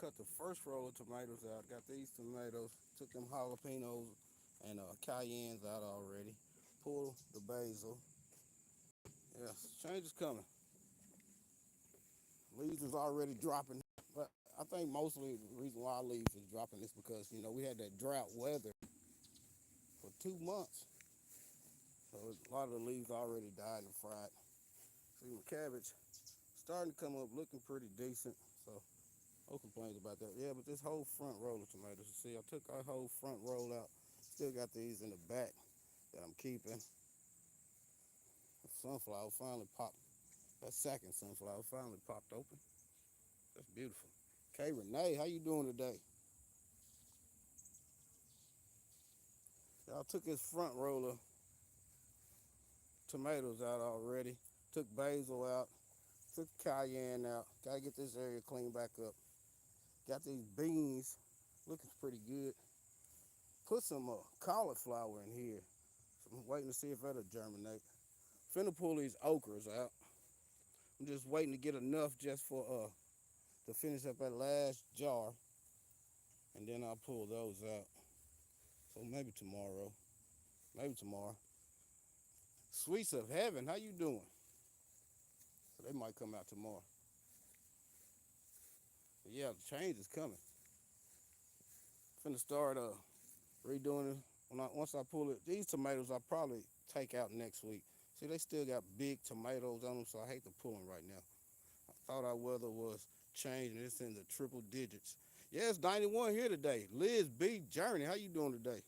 cut the first roll of tomatoes out. Got these tomatoes. Took them jalapenos and cayennes out already. Pull the basil. Yeah, change is coming. Leaves is already dropping, but I think mostly the reason why leaves is dropping is because we had that drought weather for 2 months, so a lot of the leaves already died and fried. See, my cabbage starting to come up, looking pretty decent. So no complaints about that. Yeah, but this whole front row of tomatoes, you see, I took our whole front roll out. Still got these in the back that I'm keeping. The sunflower finally popped. That second sunflower finally popped open. That's beautiful. Okay, Renee, how you doing today? Y'all took his front roll of tomatoes out already. Took basil out. Took cayenne out. Gotta get this area cleaned back up. Got these beans looking pretty good. Put some cauliflower in here. So I'm waiting to see if that'll germinate. Finna pull these okras out. I'm just waiting to get enough just for to finish up that last jar, and then I'll pull those out. So maybe tomorrow. Maybe tomorrow. Sweets of Heaven, how you doing? So they might come out tomorrow. But yeah, the change is coming. Finna start redoing it. Once I pull it, these tomatoes I'll probably take out next week. See, they still got big tomatoes on them, so I hate to pull them right now. I thought our weather was changing. It's in the triple digits. Yeah, it's 91 here today. Liz B. Journey, how you doing today?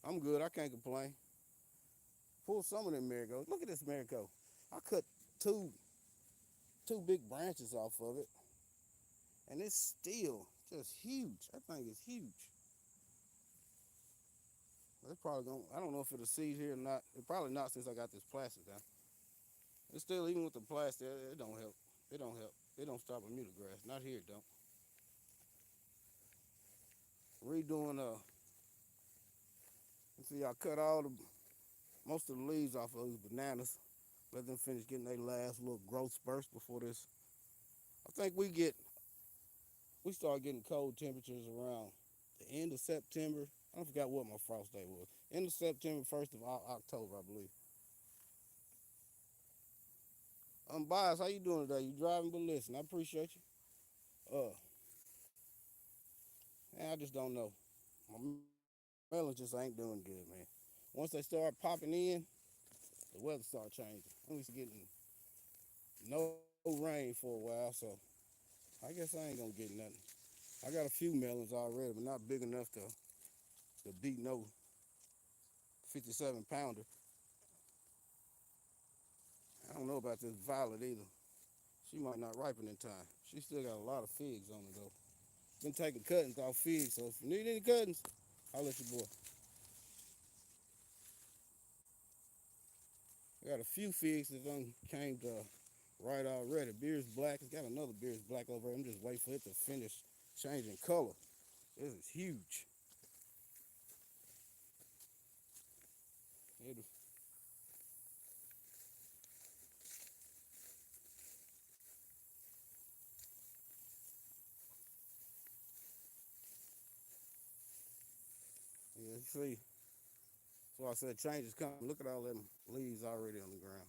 I'm good. I can't complain. Pull some of them marigolds. Look at this marigold. I cut two big branches off of it, and it's still just huge. That thing is huge. It's probably gonna. I don't know if it'll seed here or not. It probably not since I got this plastic down. It's still, even with the plastic, it don't help. It don't help. It don't stop a mutagrass. Not here, it don't. Redoing let's see, I cut most of the leaves off of these bananas. Let them finish getting their last little growth spurts before this. I think we start getting cold temperatures around the end of September. I forgot what my frost day was. End of September, 1st of October, I believe. Unbiased, how you doing today? You driving, but listen, I appreciate you. I just don't know. My melons just ain't doing good, man. Once they start popping in, the weather start changing. I'm used to getting no rain for a while, so I guess I ain't gonna get nothing. I got a few melons already, but not big enough to beat no 57 pounder. I don't know about this violet either. She might not ripen in time. She still got a lot of figs on her though. Been taking cuttings off figs, so if you need any cuttings, I'll let your boy. I got a few figs that done came to right already. Beard's black. It's got another Beard's black over here. I'm just waiting for it to finish changing color. This is huge. It'll, yeah, see. So I said change is coming. Look at all them leaves already on the ground.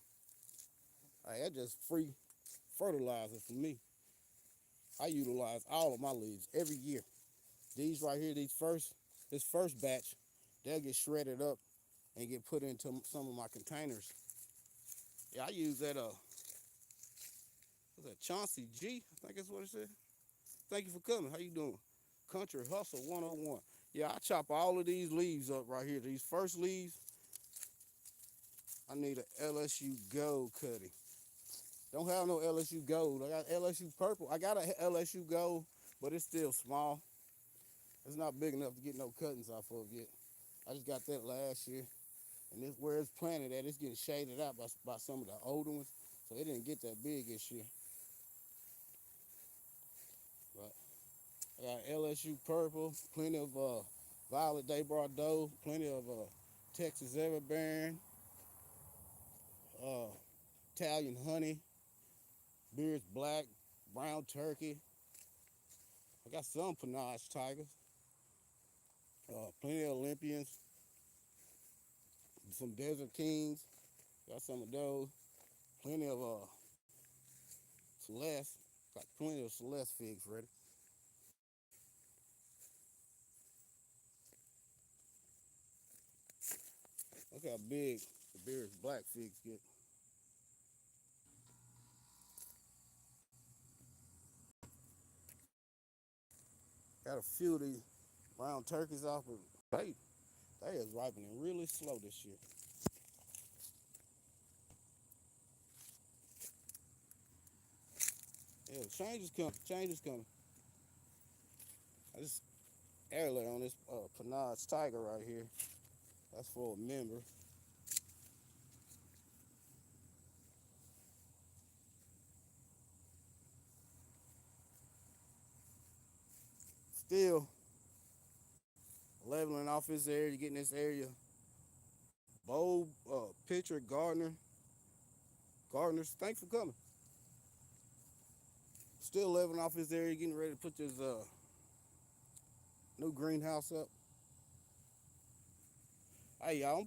Hey, that's just free fertilizer for me. I utilize all of my leaves every year. These right here, this first batch, they'll get shredded up and get put into some of my containers. Yeah, I use that what's that, Chauncey G, I think that's what it said. Thank you for coming. How you doing? Country Hustle 101. Yeah, I chop all of these leaves up right here. These first leaves, I need an LSU Gold cutting. Don't have no LSU Gold. I got LSU Purple. I got a LSU Gold, but it's still small. It's not big enough to get no cuttings off of yet. I just got that last year. And this, where it's planted at, it's getting shaded out by some of the older ones. So it didn't get that big this year. But I got LSU Purple, plenty of Violet Day Bordeaux, plenty of Texas Everbearing, Italian Honey, Beard's Black, brown turkey. I got some Panache tigers, plenty of Olympians, some Desert Kings. Got some of those. Plenty of Celeste. Got plenty of Celeste figs ready. Look how big the Beard's black figs get. Got a few of these brown turkeys off, but they is ripening really slow this year. Yeah, change is coming. Change is coming. I just air layer on this Panache Tiger right here. That's for a member. Still leveling off this area, getting this area bold, pitcher, gardeners. Thanks for coming. Still leveling off this area, getting ready to put this new greenhouse up. Hey, y'all,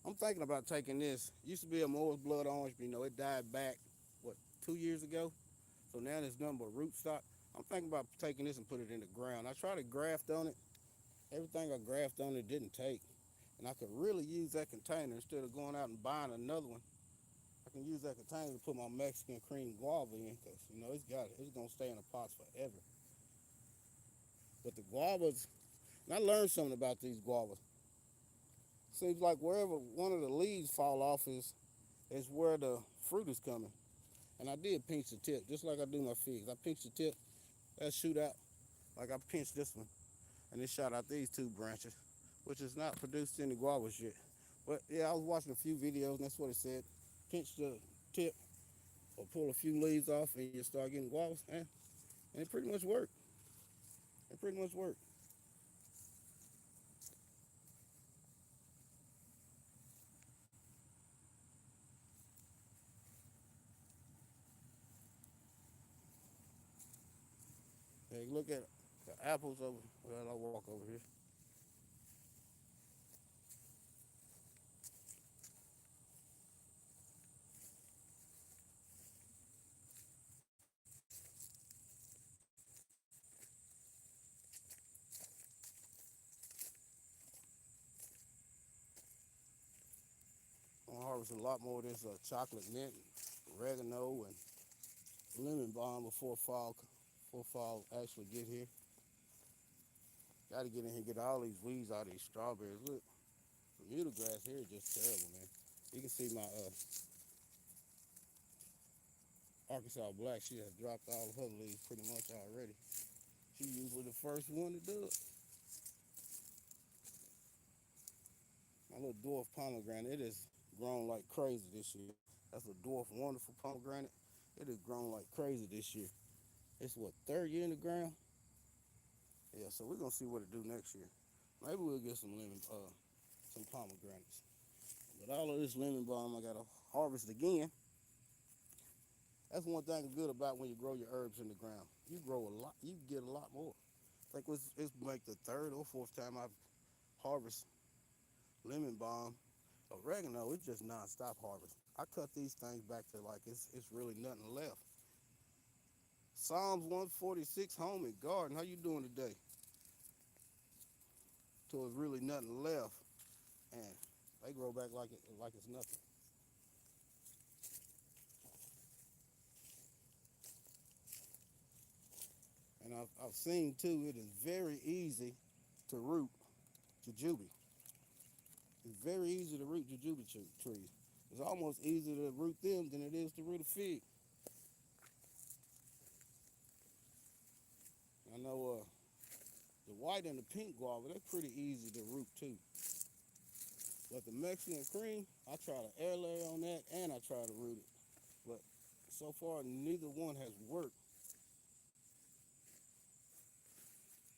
I'm thinking about taking this. Used to be a Moore's Blood Orange, but it died back, what, 2 years ago? So now there's nothing but rootstock. I'm thinking about taking this and put it in the ground. I tried to graft on it. Everything I graft on it didn't take. And I could really use that container instead of going out and buying another one. I can use that container to put my Mexican cream guava in because, it's going to stay in the pots forever. But the guavas, and I learned something about these guavas. Seems like wherever one of the leaves fall off is where the fruit is coming. And I did pinch the tip, just like I do my figs. I pinch the tip, that shoot out, like I pinched this one. And it shot out these two branches, which has not produced any guavas yet. But yeah, I was watching a few videos and that's what it said. Pinch the tip or pull a few leaves off and you start getting guavas. And it pretty much worked. It pretty much worked. Hey, look at the apples over. Well, I'll walk over here. I'm gonna harvest a lot more of this chocolate mint, oregano, and lemon balm before fall actually get here. Got to get in here and get all these weeds out of these strawberries. Look, Bermuda grass here is just terrible, man. You can see my Arkansas black. She has dropped all of her leaves pretty much already. She usually the first one to do it. My little dwarf pomegranate, it has grown like crazy this year. That's a dwarf wonderful pomegranate. It has grown like crazy this year. It's what, third year in the ground? Yeah, so we're gonna see what it do next year. Maybe we'll get some pomegranates. But all of this lemon balm, I gotta harvest again. That's one thing good about when you grow your herbs in the ground. You grow a lot, you get a lot more. I think it's like the third or fourth time I've harvested lemon balm. Oregano, it's just non-stop harvest. I cut these things back to like it's really nothing left. Psalms 146, home and garden. How you doing today? Till it's really nothing left, and they grow back like it's nothing. And I've seen too, it is very easy to root jujube. It's very easy to root jujube trees. It's almost easier to root them than it is to root a fig. I know the white and the pink guava, they're pretty easy to root too. But the Mexican cream, I try to air layer on that and I try to root it. But so far, neither one has worked.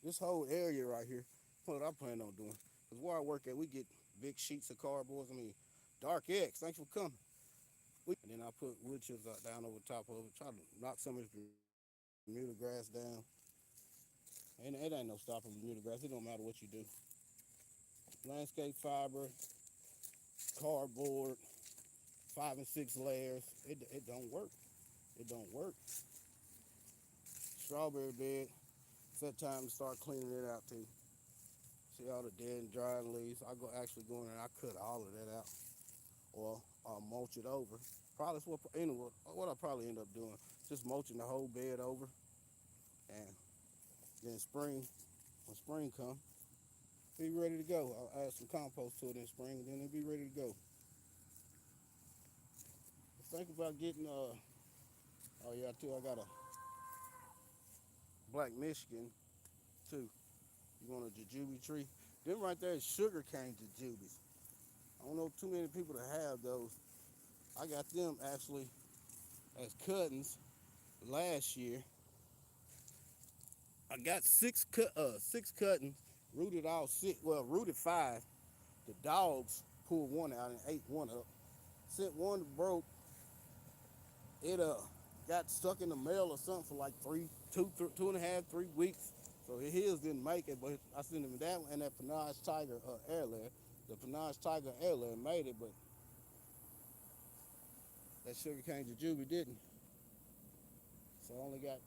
This whole area right here, what I plan on doing, because where I work at, we get big sheets of cardboard. Dark X, thanks for coming. And then I put wood chips down over top of it, try to knock some of this Bermuda grass down. And it ain't no stopping Bermuda grass. It don't matter what you do. Landscape fiber, cardboard, 5 and 6 layers. It don't work. It don't work. Strawberry bed. It's that time to start cleaning it out too. See all the dead and drying leaves. I go actually go in and I cut all of that out, or I'll mulch it over. Probably anyway, what I probably end up doing, just mulching the whole bed over, and then when spring come, be ready to go. I'll add some compost to it in spring, and then it'll be ready to go. Think about getting oh yeah, too. I got a black Michigan too. You want a jujube tree? Them right there is sugar cane jujubes. I don't know too many people that have those. I got them actually as cuttings last year. I got six cuttings, rooted all six. Well, rooted five. The dogs pulled one out and ate one up. Sent one broke. It got stuck in the mail or something for like 2.5, 3 weeks. So his didn't make it, but I sent him that one and that Panache Tiger Airlair. The Panache Tiger Airlair made it, but that sugarcane jujube didn't. So I only got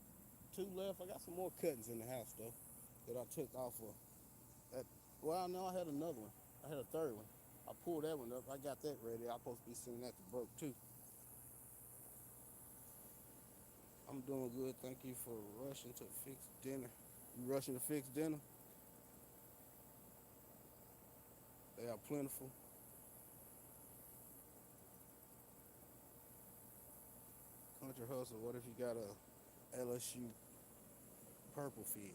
two left. I got some more cuttings in the house though that I took off of. That, well, no, I had another one. I had a third one. I pulled that one up. I got that ready. I'm supposed to be sending that to broke too. I'm doing good. Thank you for rushing to fix dinner. You rushing to fix dinner? They are plentiful. Country hustle. What if you got a LSU purple fig?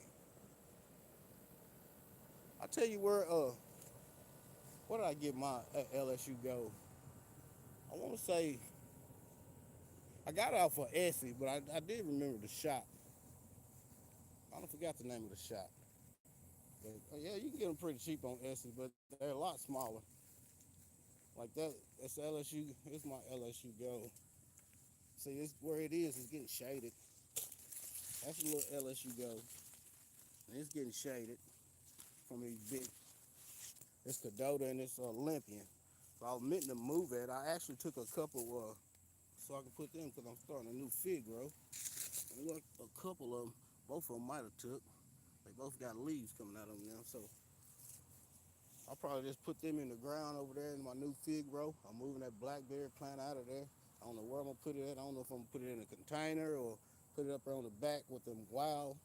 I tell you where did I get my LSU gold? I want to say I got it off of Etsy, but I did remember the shop. I don't forgot the name of the shop. But yeah, you can get them pretty cheap on Etsy, but they're a lot smaller. Like that, that's LSU. It's my LSU gold. See, it's where it is. It's getting shaded. That's a little LSU gold, and it's getting shaded from these big. It's Cadota and it's Olympian. So I was meant to move it. I actually took a couple so I can put them because I'm starting a new fig row. And look, a couple of them, both of them might have took. They both got leaves coming out of them now, so I'll probably just put them in the ground over there in my new fig row. I'm moving that blackberry plant out of there. I don't know where I'm gonna put it at. I don't know if I'm gonna put it in a container or put it up there on the back with them wild.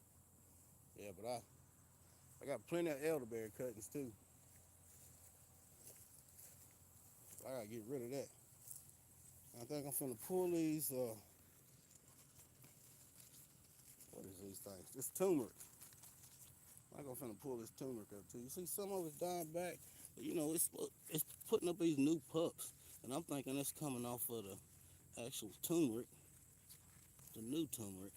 Yeah, but I got plenty of elderberry cuttings too. I gotta get rid of that. I think I'm finna pull these. What is these things? This turmeric. I'm gonna pull this turmeric up too. You see, some of it's dying back, but you know it's putting up these new pups, and I'm thinking it's coming off of the actual turmeric, the new turmeric.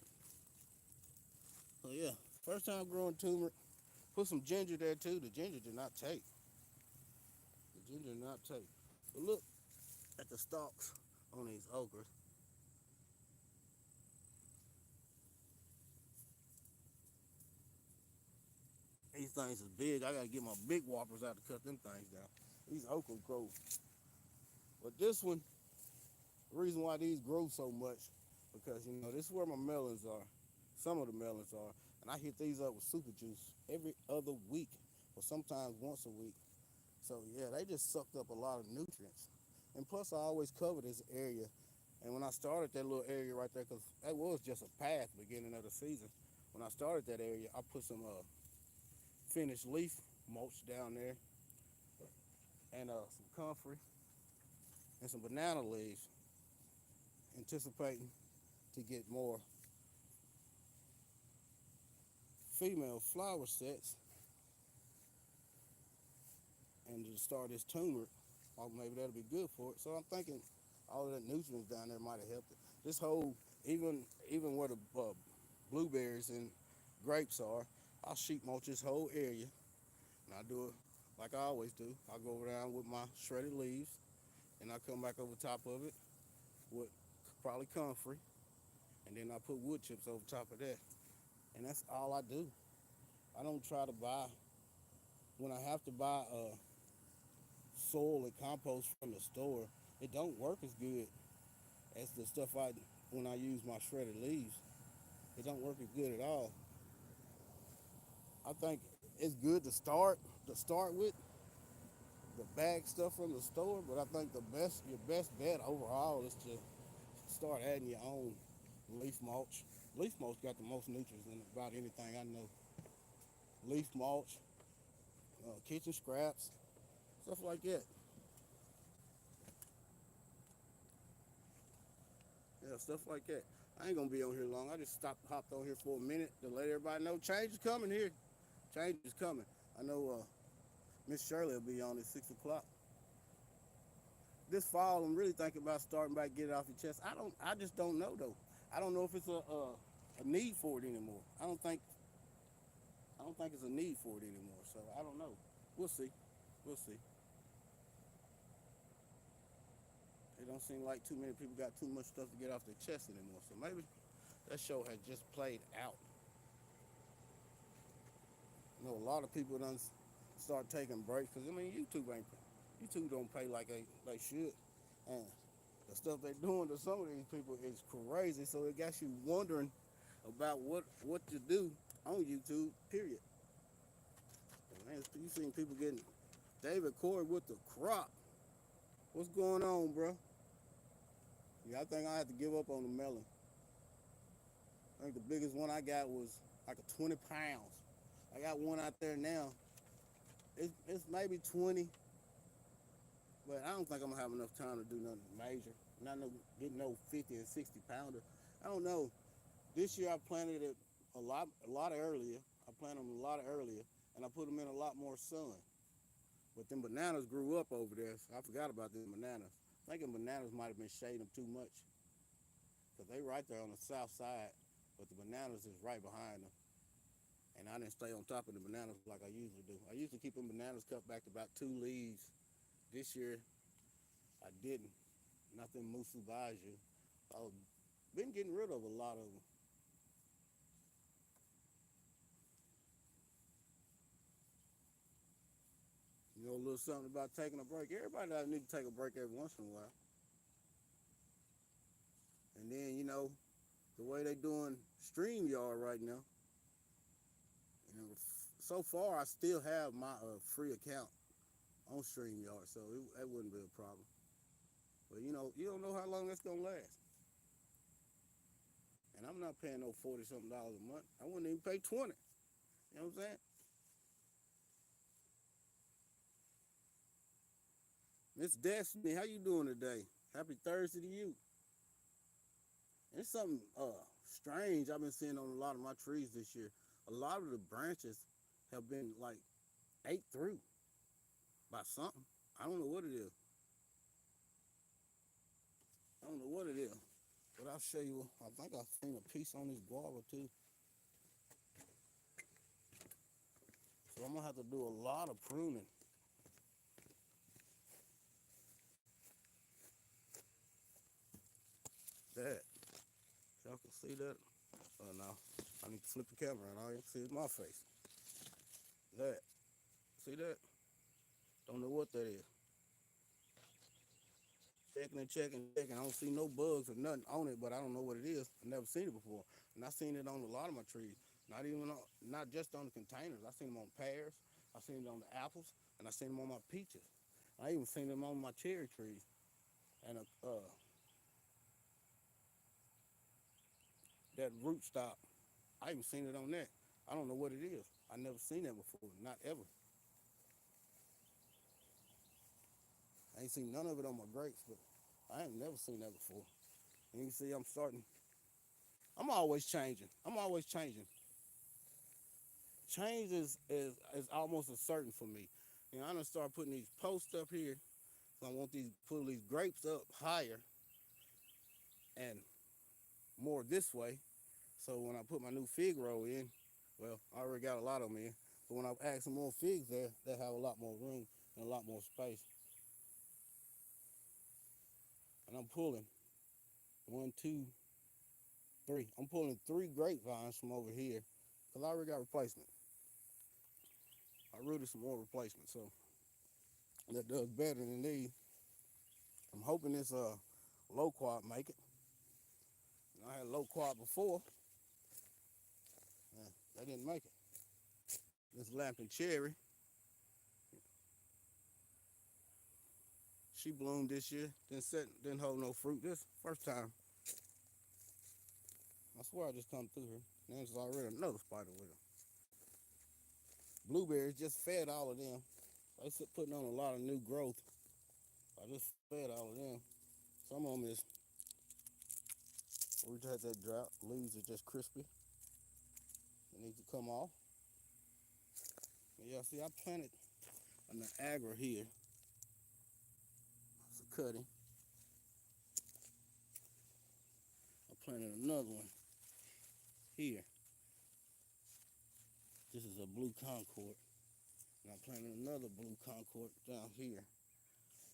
So yeah, first time growing turmeric. Put some ginger there too. The ginger did not take. The ginger did not take. But look at the stalks on these okras. These things is big. I gotta get my big whoppers out to cut them things down. These okras grow. But this one, the reason why these grow so much, because you know, this is where my melons are. Some of the melons are. And I hit these up with super juice every other week, or sometimes once a week. So yeah, they just sucked up a lot of nutrients. And plus I always cover this area. And when I started that little area right there, because that was just a path beginning of the season. When I started that area, I put some finished leaf mulch down there and some comfrey and some banana leaves, anticipating to get more female flower sets and to start this turmeric. Or maybe that'll be good for it. So I'm thinking all of that nutrients down there might have helped it. This whole, even where the blueberries and grapes are, I'll sheet mulch this whole area, and I do it like I always do. I go around with my shredded leaves, and I come back over top of it, with probably comfrey, and then I put wood chips over top of that, and that's all I do. I don't try to buy when I have to buy soil and compost from the store. It don't work as good as the stuff I when I use my shredded leaves. It don't work as good at all. I think it's good to start with the bag stuff from the store, but I think your best bet overall is to start adding your own leaf mulch. Leaf mulch got the most nutrients in about anything I know. Leaf mulch, kitchen scraps, stuff like that. Yeah, stuff like that. I ain't gonna be on here long. I just hopped on here for a minute to let everybody know change is coming here. Change is coming. I know Miss Shirley will be on at 6 o'clock. This fall, I'm really thinking about starting back, get it off your chest. I just don't know though. I don't know if it's a need for it anymore. I don't think it's a need for it anymore. So I don't know. We'll see. We'll see. It don't seem like too many people got too much stuff to get off their chest anymore. So maybe that show has just played out. You know, a lot of people done start taking breaks because I mean YouTube don't pay like they should, and the stuff they're doing to some of these people is crazy. So it got you wondering about what to do on YouTube. Period. And man, you seen people getting David Corey with the crop. What's going on, bro? Yeah, I think I have to give up on the melon. I think the biggest one I got was like a 20 pounds. I got one out there now. It's maybe 20, but I don't think I'm gonna have enough time to do nothing major. Not no getting no 50 and 60 pounder. I don't know. This year I planted it a lot earlier. I planted them a lot earlier, and I put them in a lot more sun. But them bananas grew up over there, so I forgot about them bananas. I think the bananas might have been shading them too much, because they right there on the south side, but the bananas is right behind them. And I didn't stay on top of the bananas like I usually do. I usually keep them bananas cut back to about 2 leaves. This year, I didn't. Nothing Musu Baju. I've been getting rid of a lot of them. You know, a little something about taking a break. Everybody need to take a break every once in a while. And then, the way they doing StreamYard right now, so far I still have my free account on StreamYard, so that wouldn't be a problem. But you don't know how long that's gonna last. And I'm not paying no 40 something dollars a month. I wouldn't even pay 20. You know what I'm saying? Miss Destiny, how you doing today? Happy Thursday to you. It's something strange I've been seeing on a lot of my trees this year. A lot of the branches have been like ate through by something. I don't know what it is. I don't know what it is. But I'll show you. I think I've seen a piece on this guava too. So I'm gonna have to do a lot of pruning. That. Y'all can see that? Oh no. I need to flip the camera and all you can see is my face. That. See that? Don't know what that is. Checking and checking and checking. I don't see no bugs or nothing on it, but I don't know what it is. I've never seen it before. And I've seen it on a lot of my trees. Not just on the containers. I've seen them on pears. I've seen it on the apples, and I've seen them on my peaches. I even seen them on my cherry trees. And that root stock, I even seen it on that. I don't know what it is. I never seen that before, not ever. I ain't seen none of it on my grapes, but I ain't never seen that before. And you see, I'm always changing. I'm always changing. Change is almost a certain for me. I'm gonna start putting these posts up here. So I want put these grapes up higher and more this way. So when I put my new fig row in, well, I already got a lot of them in. But when I add some more figs there, they have a lot more room and a lot more space. And I'm pulling. One, two, three. I'm pulling three grapevines from over here because I already got replacement. I rooted some more replacement, so that does better than these. I'm hoping this low quad make it. I had low quad before, and they didn't make it. This Lampin Cherry, she bloomed this year. Didn't hold no fruit this first time. I swear I just come through here. There's already another spider with them. Blueberries just fed all of them. They putting on a lot of new growth. I just fed all of them. Some of them is, we just had that drought. Leaves are just crispy. They need to come off. But yeah, see, I planted a Niagara here. It's a cutting. I planted another one here. This is a blue Concord. And I planted another blue Concord down here.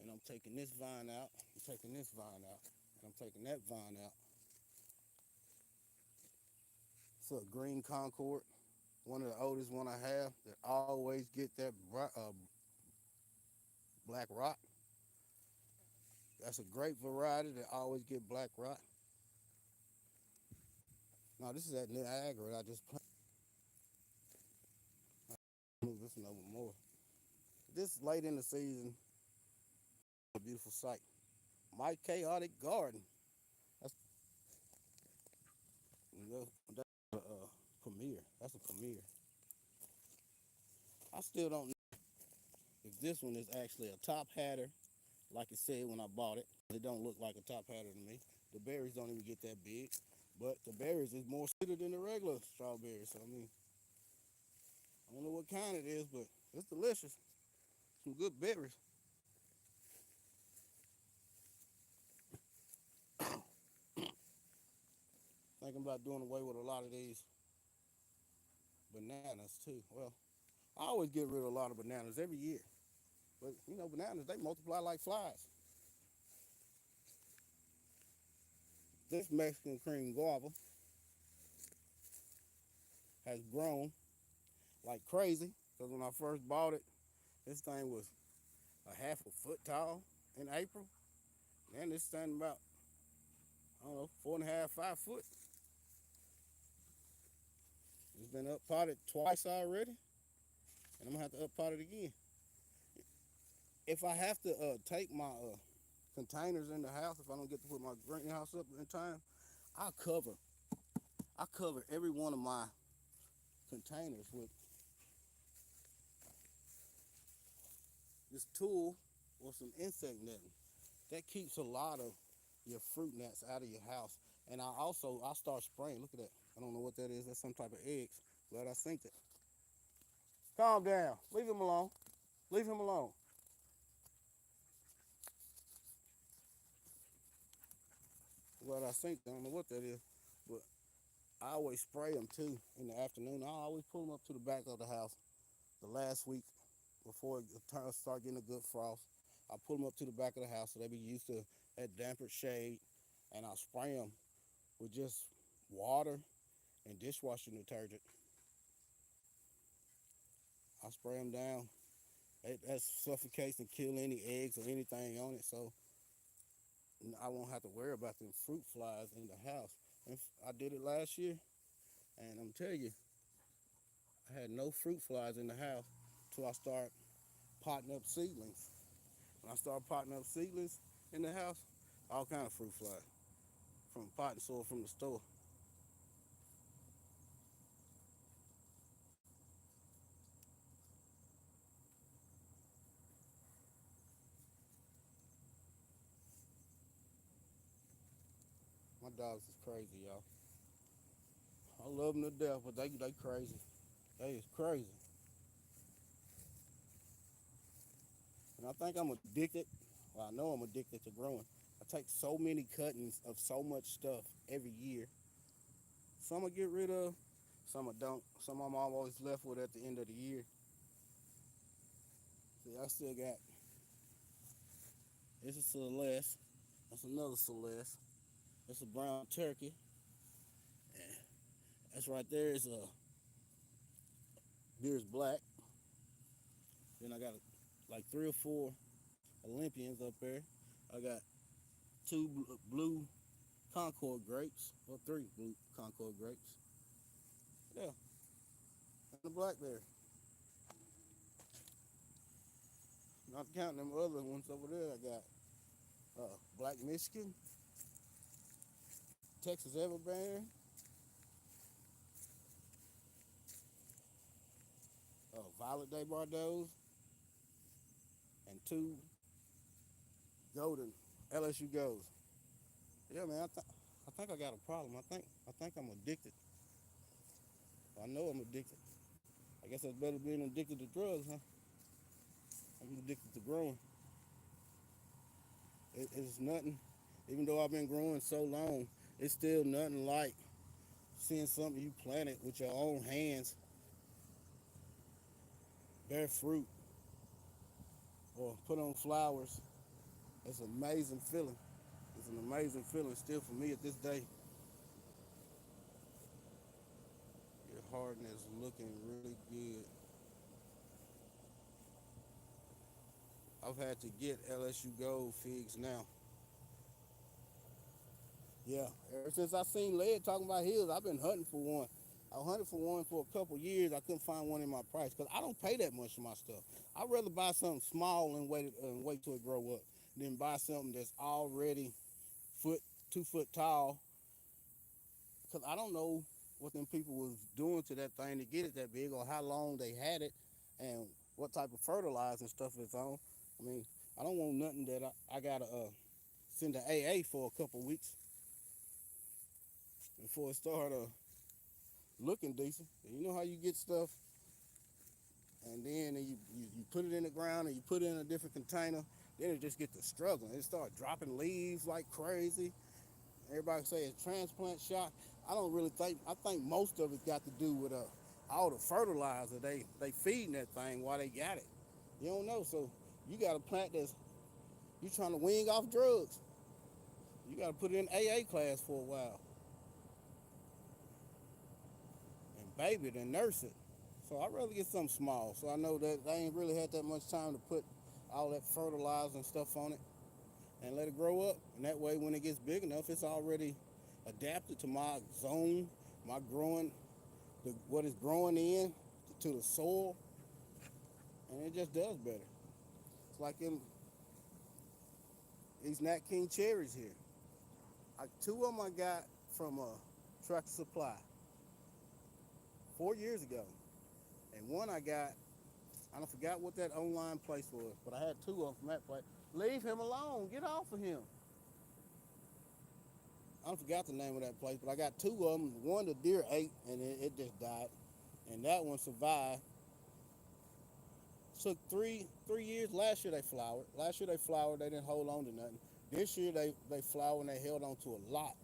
And I'm taking this vine out. I'm taking this vine out. And I'm taking that vine out. It's a green Concord. One of the oldest one I have that always get that black rot. That's a great variety that always get black rot. Now this is that Niagara that I just planted. Move this one over more. This late in the season, a beautiful sight. My Chaotic Garden. That's a premiere. That's a premiere. I still don't know if this one is actually a top hatter, like it said when I bought it. It don't look like a top hatter to me. The berries don't even get that big, but the berries is more sweeter than the regular strawberries. So I mean, I don't know what kind it is, but it's delicious. Some good berries. Thinking about doing away with a lot of these bananas too. Well, I always get rid of a lot of bananas every year. But you know, bananas, they multiply like flies. This Mexican cream guava has grown like crazy. Because when I first bought it, this thing was a half a foot tall in April. And it's standing about, I don't know, 4.5, 5 foot. It's been up potted twice already. And I'm gonna have to up pot it again. If I have to take my containers in the house, if I don't get to put my greenhouse up in time, I cover every one of my containers with this tool or some insect netting. That keeps a lot of your fruit gnats out of your house. And I start spraying. Look at that. I don't know what that is. That's some type of eggs. Glad I synced it. Calm down. Leave him alone. Leave him alone. Glad I synced it. I don't know what that is. But I always spray them too in the afternoon. I always pull them up to the back of the house the last week before it start getting a good frost. I pull them up to the back of the house so they be used to that damper shade, and I spray them with just water and dishwashing detergent. I spray them down. That suffocates and kill any eggs or anything on it, so I won't have to worry about them fruit flies in the house. And I did it last year, and I'm telling you, I had no fruit flies in the house till I start potting up seedlings. When I start potting up seedlings in the house, all kind of fruit flies from potting soil from the store. My dogs is crazy, y'all. I love them to death, but they crazy. They is crazy. And I think I'm addicted. Well, I know I'm addicted to growing. I take so many cuttings of so much stuff every year. Some I get rid of, some I don't. Some I'm always left with at the end of the year. See, I still got, this is Celeste. That's another Celeste. That's a brown turkey. And that's right there is a Beer's black. Then I got like 3 or 4 Olympians up there. I got 2 blue Concord grapes, or 3 blue Concord grapes. Yeah, and a blackberry. Not counting them other ones over there. I got Black Michigan, Texas Everbearing, Violet Day Bordeaux, and 2 golden LSU Golds. Yeah, man, I think I got a problem. I think I'm addicted. I know I'm addicted. I guess that's better than being addicted to drugs, huh? I'm addicted to growing. It's nothing. Even though I've been growing so long, it's still nothing like seeing something you planted with your own hands bear fruit or put on flowers. It's an amazing feeling. It's an amazing feeling still for me at this day. Your harden is looking really good. I've had to get LSU Gold figs now. Yeah, ever since I seen Led talking about his, I've been hunting for one. I hunted for one for a couple years. I couldn't find one in my price because I don't pay that much for my stuff. I'd rather buy something small and wait till it grow up than buy something that's already 2 foot tall. Because I don't know what them people was doing to that thing to get it that big, or how long they had it, and what type of fertilizer and stuff it's on. I mean, I don't want nothing that I gotta send to AA for a couple weeks before it start looking decent. You know how you get stuff, and then you put it in the ground and you put it in a different container, then it just gets to struggling. It start dropping leaves like crazy. Everybody say it's transplant shock. I don't really think. I think most of it got to do with all the fertilizer they feeding that thing while they got it. You don't know, so you got a plant that's you trying to wing off drugs. You got to put it in AA class for a while and baby it and nurse it. So I'd rather get something small. So I know that I ain't really had that much time to put all that fertilizer and stuff on it and let it grow up. And that way, when it gets big enough, it's already adapted to my zone, my growing, what it's growing in, to the soil, and it just does better. It's like these Nat King cherries here. 2 of them I got from Tractor Supply 4 years ago, and one I got. I don't forgot what that online place was, but I had 2 of them from that place. Leave him alone. Get off of him. I forgot the name of that place, but I got 2 of them. One the deer ate, and it just died, and that one survived. Took 3 years. Last year they flowered. They didn't hold on to nothing. This year they flowered and they held on to a lot.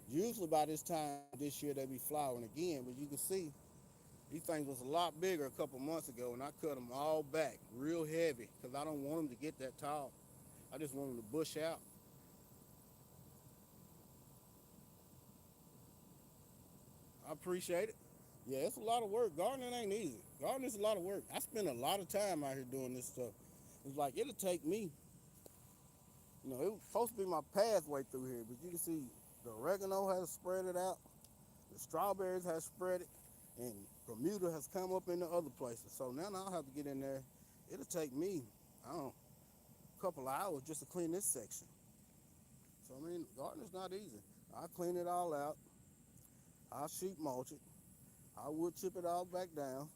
Usually by this time this year they be flowering again, but you can see these things was a lot bigger a couple months ago, and I cut them all back real heavy because I don't want them to get that tall. I just want them to bush out. I appreciate it. Yeah, it's a lot of work. Gardening ain't easy. Gardening's a lot of work. I spend a lot of time out here doing this stuff. It's like it'll take me, it was supposed to be my pathway through here, but you can see the oregano has spread it out, the strawberries has spread it, and Bermuda has come up in the other places. So now I'll have to get in there. It'll take me, I don't know, a couple of hours just to clean this section. So I mean, gardening's not easy. I clean it all out. I sheet mulch it. I wood chip it all back down,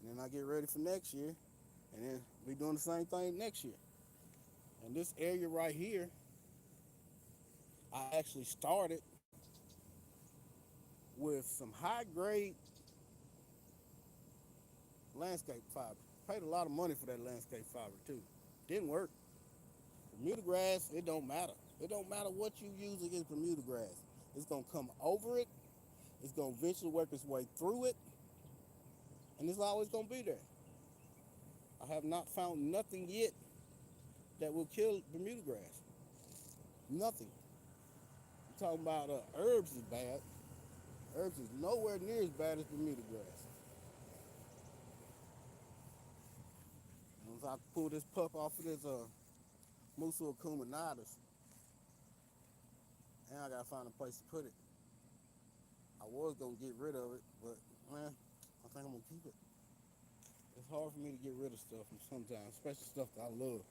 and then I get ready for next year, and then be doing the same thing next year. And this area right here, I actually started with some high grade landscape fiber. Paid a lot of money for that landscape fiber too. Didn't work. Bermuda grass, it don't matter. It don't matter what you use against Bermuda grass. It's gonna come over it. It's gonna eventually work its way through it, and it's always gonna be there. I have not found nothing yet that will kill Bermuda grass. Nothing. talking about herbs is bad. Herbs is nowhere near as bad as Bermuda grass. Once I pull this pup off of this Musa acuminatus, and I gotta find a place to put it. I was gonna get rid of it, but man, I think I'm gonna keep it. It's hard for me to get rid of stuff sometimes, especially stuff that I love.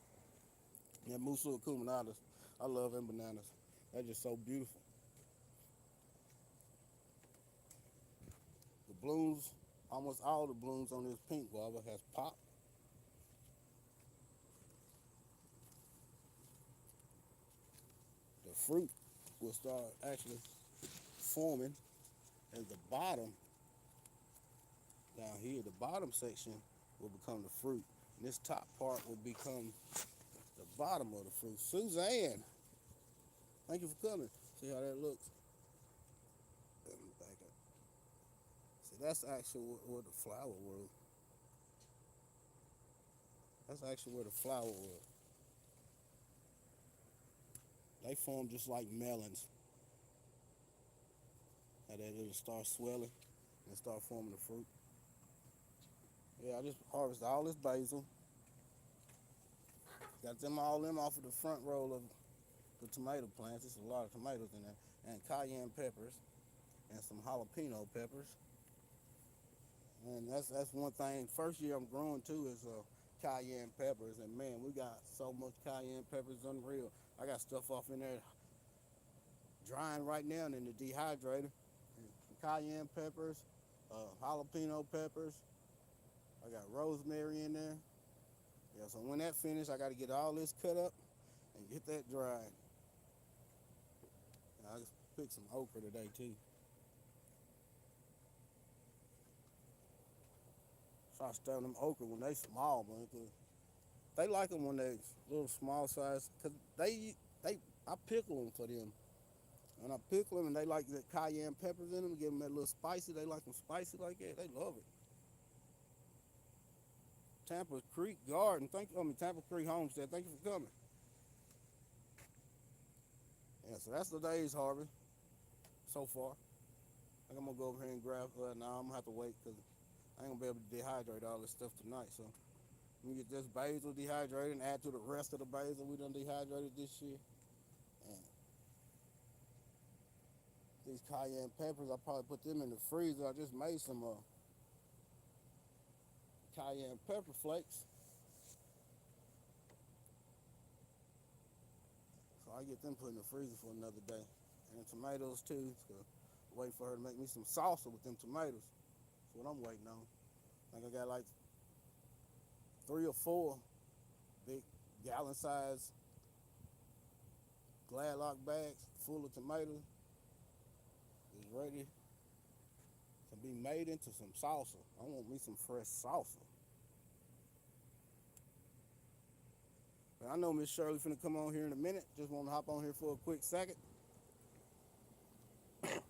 Yeah, Musa acuminatus, I love them bananas. They're just so beautiful. The blooms, almost all the blooms on this pink guava has popped. The fruit will start actually forming at the bottom down here. The bottom section will become the fruit. And this top part will become the bottom of the fruit. Suzanne, thank you for coming. See how that looks? Let me back up. See, that's actually where the flower was. That's actually where the flower was. They form just like melons. And then it'll start swelling and start forming the fruit. Yeah, I just harvested all this basil. Got them all them off of the front row of the tomato plants. There's a lot of tomatoes in there. And cayenne peppers and some jalapeno peppers. And that's one thing. First year I'm growing too is cayenne peppers. And man, we got so much cayenne peppers, unreal. I got stuff off in there drying right now in the dehydrator. Cayenne peppers, jalapeno peppers. I got rosemary in there. Yeah, so when that finished, I got to get all this cut up and get that dried. And I just picked some okra today too. So I start them okra when they small, man. Cause they like them when they little small size. Cause I pickle them for them. And I pickle them and they like the cayenne peppers in them. Give them that little spicy. They like them spicy like that. They love it. Tampa Creek Garden. Tampa Creek Homestead. Thank you for coming. Yeah, so that's the day's harvest so far. I think I'm gonna go over here and grab. Now I'm gonna have to wait because I ain't gonna be able to dehydrate all this stuff tonight. So we get this basil dehydrated and add to the rest of the basil we done dehydrated this year. And these cayenne peppers, I probably put them in the freezer. I just made some cayenne pepper flakes. So I get them put in the freezer for another day. And the tomatoes too. So wait for her to make me some salsa with them tomatoes. That's what I'm waiting on. I think I got like 3 or 4 big gallon size Gladlock bags full of tomatoes. It's ready to be made into some salsa. I want me some fresh salsa. But I know Miss Shirley finna come on here in a minute. Just want to hop on here for a quick second to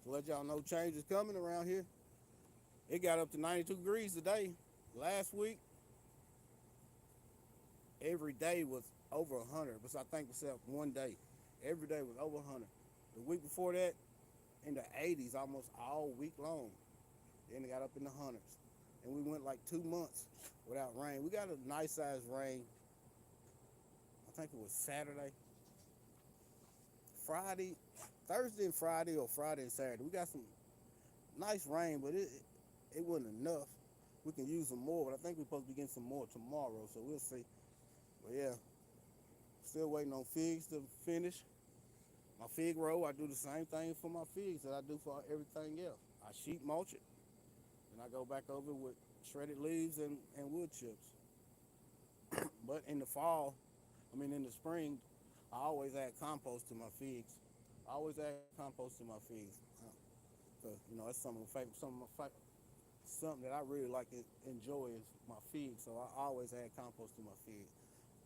let y'all know change is coming around here. It got up to 92 degrees today. Last week, every day was over 100. But I think except one day, every day was over 100. The week before that, in the 80s almost all week long. Then it got up in the hundreds. And we went like 2 months without rain. We got a nice sized rain. I think it was Saturday, Friday, Thursday and Friday, or Friday and Saturday. We got some nice rain, but it wasn't enough. We can use some more, but I think we're supposed to be getting some more tomorrow, so we'll see. But yeah, still waiting on figs to finish. My fig row, I do the same thing for my figs that I do for everything else. I sheet mulch it, and I go back over with shredded leaves and wood chips. But in the in the spring, I always add compost to my figs. I always add compost to my figs. Cause that's something that I really like to enjoy is my figs. So I always add compost to my figs.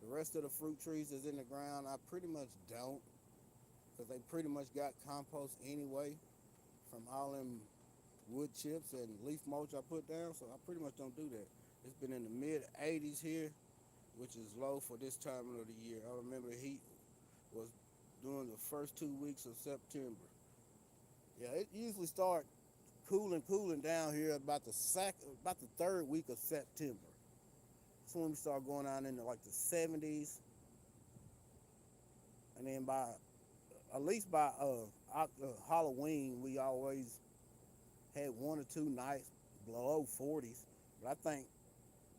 The rest of the fruit trees that's in the ground, I pretty much don't, because they pretty much got compost anyway from all them wood chips and leaf mulch I put down. So I pretty much don't do that. It's been in the mid 80s here, which is low for this time of the year. I remember the heat was during the first 2 weeks of September. Yeah, it usually starts cooling down here about the third week of September. That's when we start going down into like the 70s, and then by at least by Halloween, we always had 1 or 2 nights below 40s. But I think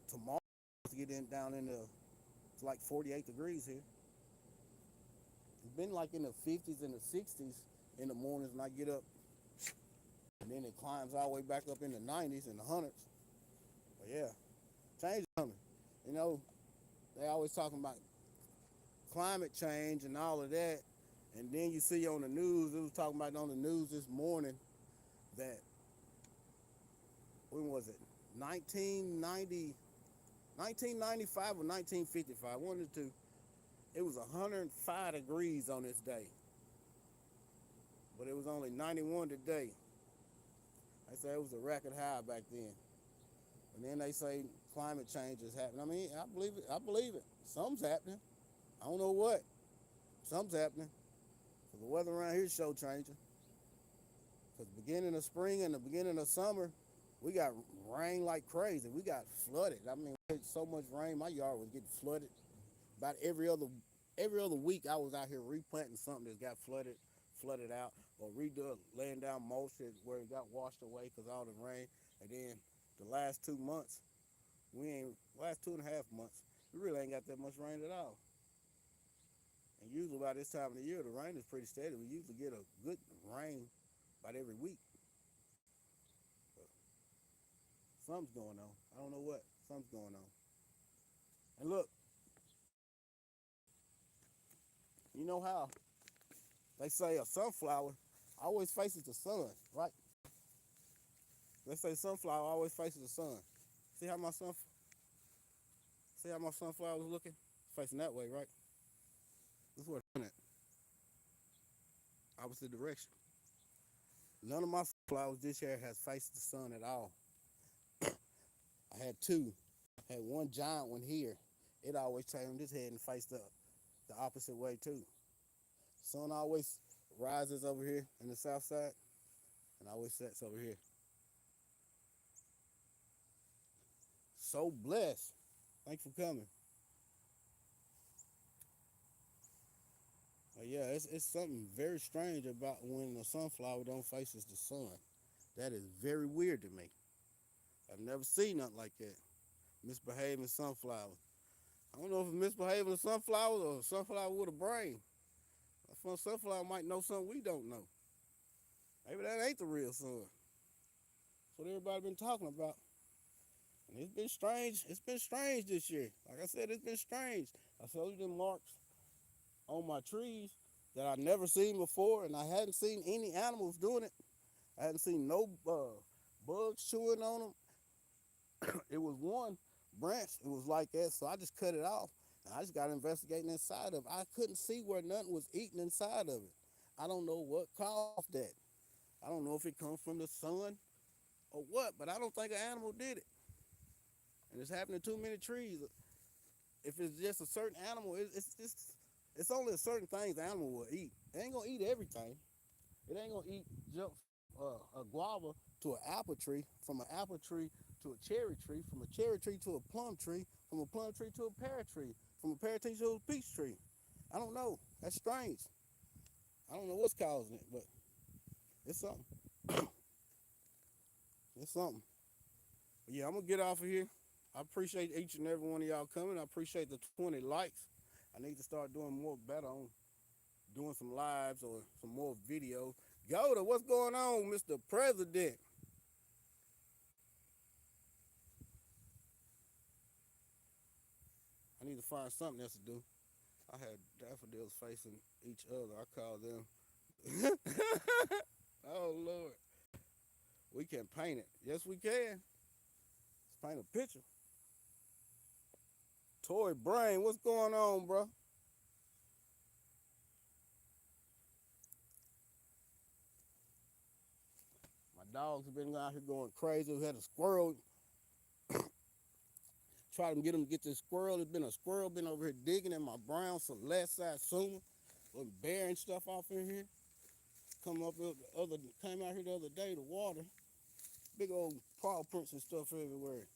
tomorrow to get in down into it's like 48 degrees here. It's been like in the 50s and the 60s in the mornings when I get up, and then it climbs all the way back up in the 90s and the hundreds. But yeah, change is coming. You know, they always talking about climate change and all of that, and then you see on the news, it was talking about on the news this morning that, when was it, 1990, 1995 or 1955, one of the two, it was 105 degrees on this day, but it was only 91 today. They say it was a record high back then. And then they say climate change is happening. I mean, I believe it. I believe it. Something's happening. I don't know what. Something's happening. The weather around here is so changing. Because the beginning of spring and the beginning of summer, we got rain like crazy. We got flooded. I mean, we had so much rain, my yard was getting flooded. About every other week, I was out here replanting something that got flooded out, or laying down mulch where it got washed away because all the rain. And then the last 2 months, last 2.5 months, we really ain't got that much rain at all. And usually by this time of the year, the rain is pretty steady. We usually get a good rain about every week. But something's going on. I don't know what. Something's going on. And look, you know how they say a sunflower always faces the sun, right? They say sunflower always faces the sun. See how my sunflower is looking? It's facing that way, right? This is where it's at. Opposite direction. None of my sunflowers this year has faced the sun at all. I had two. I had one giant one here. It always turned its head and faced the opposite way too. Sun always rises over here in the south side and always sets over here. So blessed. Thanks for coming. Yeah, it's something very strange about when the sunflower don't faces the sun. That is very weird to me. I've never seen nothing like that. Misbehaving sunflowers. I don't know if it's misbehaving sunflowers or a sunflower with a brain. A sunflower might know something we don't know. Maybe that ain't the real sun. That's what everybody been talking about. And it's been strange. It's been strange this year. Like I said, it's been strange. I showed you them marks on my trees that I never seen before, and I hadn't seen any animals doing it. I hadn't seen no bugs chewing on them. It was one branch. It was like that, so I just cut it off. And I just got investigating inside of it. I couldn't see where nothing was eating inside of it. I don't know what caused that. I don't know if it comes from the sun or what, but I don't think an animal did it. And it's happening to too many trees. If it's just a certain animal, it's only a certain things the animal will eat. It ain't gonna eat everything. It ain't gonna jump a guava to an apple tree, from an apple tree to a cherry tree, from a cherry tree to a plum tree, from a plum tree to a pear tree, from a pear tree to a peach tree. I don't know. That's strange. I don't know what's causing it, but it's something. It's something. But yeah, I'm gonna get off of here. I appreciate each and every one of y'all coming. I appreciate the 20 likes. I need to start doing better on doing some lives or some more videos. Yoda, what's going on, Mr. President? I need to find something else to do. I had daffodils facing each other. I call them. Oh, Lord. We can paint it. Yes, we can. Let's paint a picture. Toy Brain, what's going on, bro? My dogs have been out here going crazy. We had a squirrel. Try to get him to get this squirrel. There's been a squirrel been over here digging in my brown Celeste Satsuma. bear and stuff off in here. Came out here the other day to water. Big old paw prints and stuff everywhere.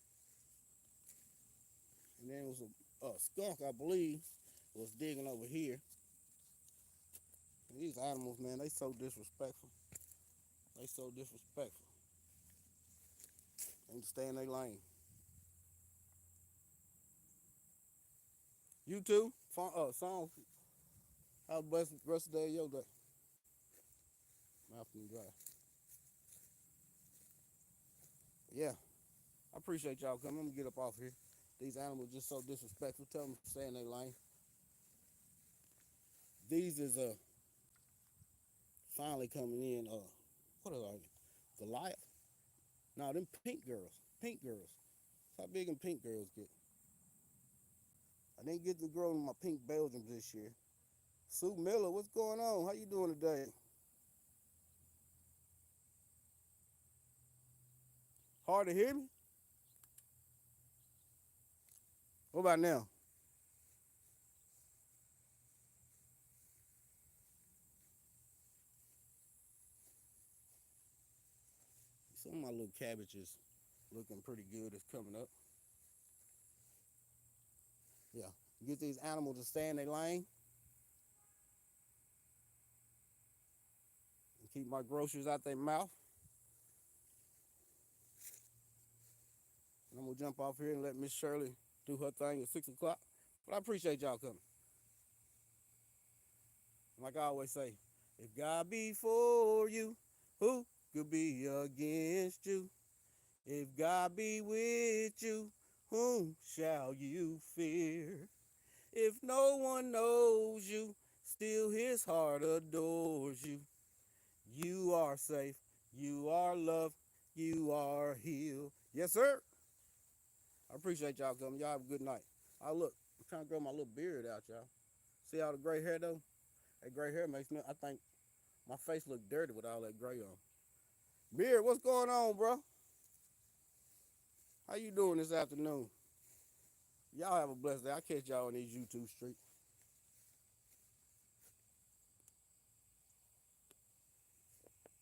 And then it was a skunk, I believe, was digging over here. And these animals, man, they so disrespectful. They so disrespectful. They need to stay in their lane. You too? Song. Have the best rest of the day of your day. Mouth and dry. Yeah, I appreciate y'all coming. I'm gonna get up off here. These animals just so disrespectful. Tell them to stay in their lane. These is finally coming in. What are they? Goliath? No, them pink girls. Pink girls. How big and pink girls get? I didn't get to grow my pink Belgians this year. Sue Miller, what's going on? How you doing today? Hard to hear me? What about now? Some of my little cabbages looking pretty good. It's coming up. Yeah. Get these animals to stay in their lane and keep my groceries out their mouth. And I'm gonna jump off here and let Miss Shirley do her thing at 6 o'clock. But I appreciate y'all coming. Like I always say, if God be for you, who could be against you? If God be with you, whom shall you fear? If no one knows you, still his heart adores you. You are safe, you are loved, you are healed. Yes, sir. I appreciate y'all coming. Y'all have a good night. Look, I'm trying to grow my little beard out, y'all. See all the gray hair though? That gray hair makes me, I think my face look dirty with all that gray on. Beard, what's going on, bro? How you doing this afternoon? Y'all have a blessed day. I'll catch y'all on these YouTube streets.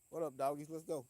What up, doggies? Let's go.